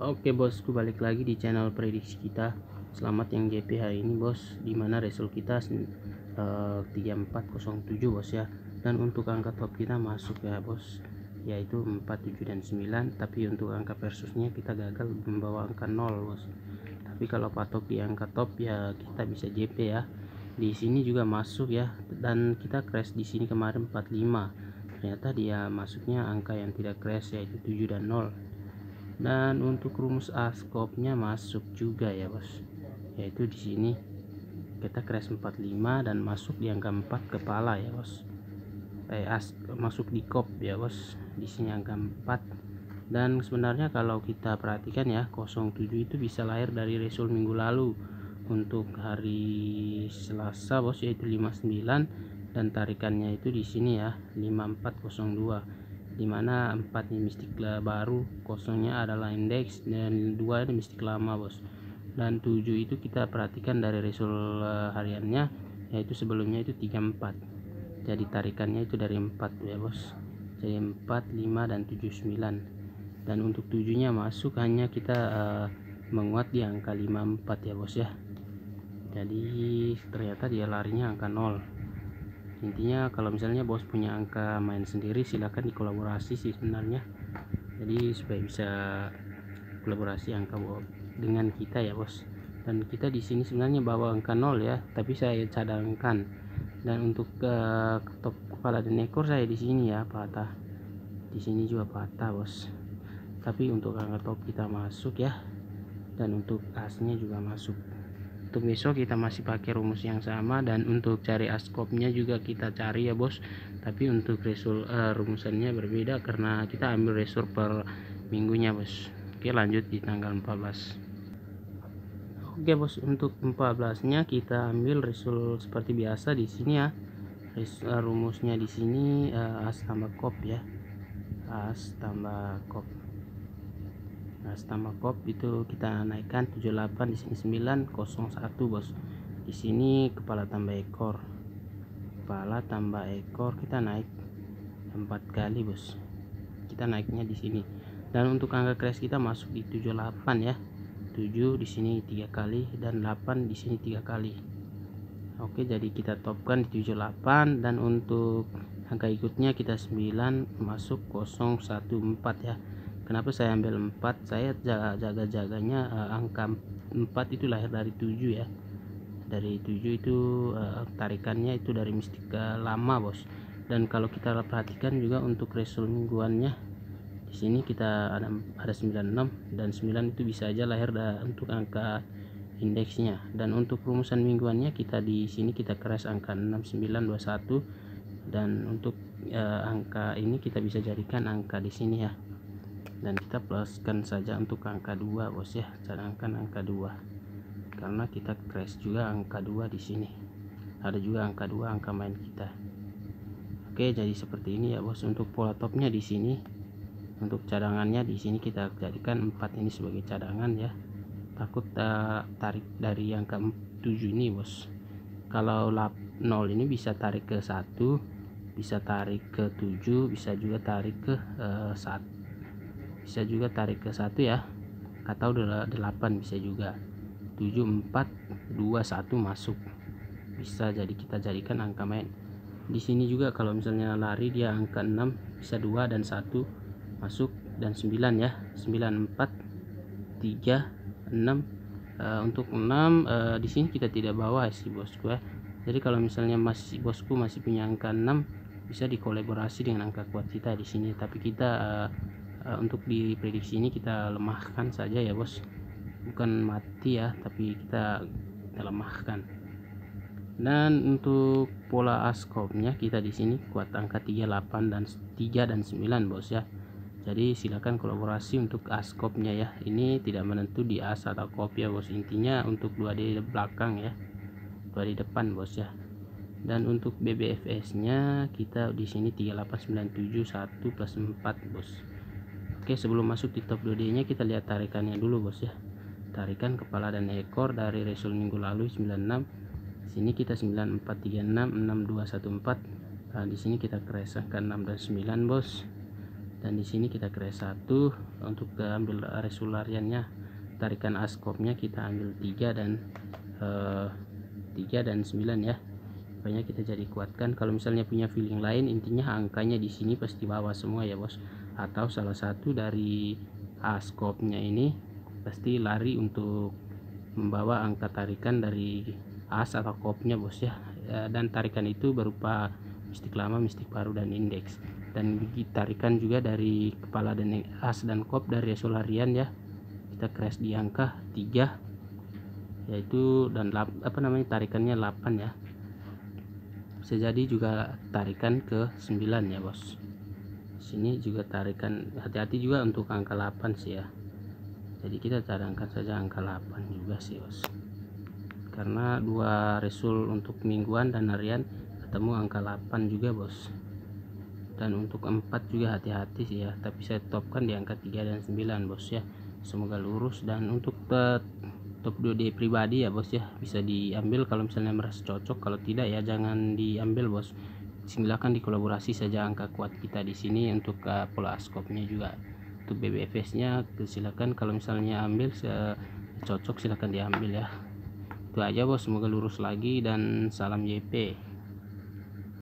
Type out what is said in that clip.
Oke bosku, balik lagi di channel prediksi kita. Selamat yang JP hari ini bos, dimana result kita 3407 bos ya. Dan untuk angka top kita masuk ya bos, yaitu 4, 7 dan 9. Tapi untuk angka versusnya kita gagal membawa angka 0 bos. Tapi kalau patok di angka top ya kita bisa JP ya. Di sini juga masuk ya, dan kita crash di sini kemarin 45. Ternyata dia masuknya angka yang tidak crash, yaitu 7 dan 0. Dan untuk rumus askopnya masuk juga ya bos, yaitu di sini kita crash 45 dan masuk di angka 4 kepala ya bos. Masuk di kop ya bos, di sini angka 4. Dan sebenarnya kalau kita perhatikan ya, 07 itu bisa lahir dari result minggu lalu untuk hari Selasa bos, yaitu 59, dan tarikannya itu di sini ya 5402, dimana 4 ini mistik baru, kosongnya adalah indeks, dan 2 ini mistik lama bos. Dan 7 itu kita perhatikan dari result hariannya, yaitu sebelumnya itu 34, jadi tarikannya itu dari 4 ya bos, jadi 4, 5 dan 7, 9. Dan untuk 7 nya masuk, hanya kita menguat di angka 54 ya bos ya. Jadi ternyata dia larinya angka 0. Intinya kalau misalnya bos punya angka main sendiri, silahkan dikolaborasi sih sebenarnya, jadi supaya bisa kolaborasi angka dengan kita ya bos. Dan kita di sini sebenarnya bawa angka 0 ya, tapi saya cadangkan. Dan untuk top kepala dan ekor saya di sini ya patah, di sini juga patah bos. Tapi untuk angka top kita masuk ya, dan untuk asnya juga masuk. Untuk besok kita masih pakai rumus yang sama, dan untuk cari askopnya juga kita cari ya bos, tapi untuk result rumusannya berbeda karena kita ambil result per minggunya bos. Oke, lanjut di tanggal 14. Oke bos, untuk 14 nya kita ambil result seperti biasa di sini ya. Rumusnya di sini as tambah kop ya, as tambah kop. Nah, tambah kop itu kita naikkan 78, di sini 901 bos. Di sini kepala tambah ekor, kepala tambah ekor kita naik 4 kali bos. Kita naiknya di sini. Dan untuk angka crash kita masuk di 78 ya. 7 di sini 3 kali, dan 8 di sini 3 kali. Oke, jadi kita topkan di 78. Dan untuk angka ikutnya kita 9 masuk 014 ya. Kenapa saya ambil 4? Saya jaga-jaganya angka 4 itu lahir dari 7 ya. Dari 7 itu tarikannya itu dari mistik lama bos. Dan kalau kita perhatikan juga untuk result mingguannya, di sini kita ada 96, dan 9 itu bisa aja lahir untuk angka indeksnya. Dan untuk rumusan mingguannya kita di sini kita crash angka 6921, dan untuk angka ini kita bisa jadikan angka di sini ya. Dan kita pluskan saja untuk angka 2 bos ya, cadangkan angka 2 karena kita crash juga angka 2 di sini. Ada juga angka 2 angka main kita. Oke, jadi seperti ini ya bos untuk pola topnya di sini. Untuk cadangannya di sini kita jadikan 4 ini sebagai cadangan ya. Takut tarik dari angka 7 ini bos. Kalau 0 ini bisa tarik ke 1, bisa tarik ke 7, bisa juga tarik ke 1, bisa juga tarik ke 1 ya, atau 8 bisa juga. 7, 4, 2, 1 masuk, bisa jadi kita jadikan angka main. Di sini juga kalau misalnya lari dia angka 6, bisa 2 dan 1 masuk, dan 9 ya, 9, 4, 3, 6. Untuk 6 di sini kita tidak bawa sih bosku ya. Jadi kalau misalnya bosku masih punya angka 6, bisa dikolaborasi dengan angka kuat kita di sini. Tapi kita untuk di prediksi ini kita lemahkan saja ya bos, bukan mati ya, tapi kita lemahkan. Dan untuk pola askopnya kita di sini kuat angka 38 dan 3 dan 9 bos ya. Jadi silakan kolaborasi untuk askopnya ya. Ini tidak menentu di as atau kop ya bos, intinya untuk 2 di belakang ya, 2 di depan bos ya. Dan untuk BBFS nya kita di sini 3897 1 plus 4 bos. Oke, sebelum masuk di top 2D nya kita lihat tarikannya dulu bos ya. Tarikan kepala dan ekor dari result minggu lalu 96. Sini kita 9436 6214. Nah, di sini kita crash angka 6 dan 9 bos. dan di sini kita crash 1. Untuk ambil resulariannya, tarikan askopnya kita ambil 3 dan 9 ya, pokoknya kita jadi kuatkan. Kalau misalnya punya feeling lain, intinya angkanya di sini pasti bawah semua ya bos, atau salah satu dari askopnya ini pasti lari untuk membawa angka tarikan dari as atau kopnya bos ya. Dan tarikan itu berupa mistik lama, mistik baru, dan indeks. Dan tarikan juga dari kepala dan as dan kop dari resularian ya, kita crash di angka 3 yaitu, dan tarikannya 8 ya, bisa jadi juga tarikan ke 9 ya bos. Sini juga tarikan, hati-hati juga untuk angka 8 sih ya, jadi kita cadangkan saja angka 8 juga sih bos, karena dua resul untuk mingguan dan harian ketemu angka 8 juga bos. Dan untuk 4 juga hati-hati sih ya, tapi saya topkan di angka 3 dan 9 bos ya, semoga lurus. Dan untuk top 2D pribadi ya bos ya, bisa diambil kalau misalnya merasa cocok, kalau tidak ya jangan diambil bos. Silakan dikolaborasi saja angka kuat kita di sini. Untuk pola askopnya juga, untuk BBFS nya silakan kalau misalnya ambil cocok silakan diambil ya. Itu aja bos, semoga lurus lagi dan salam JP.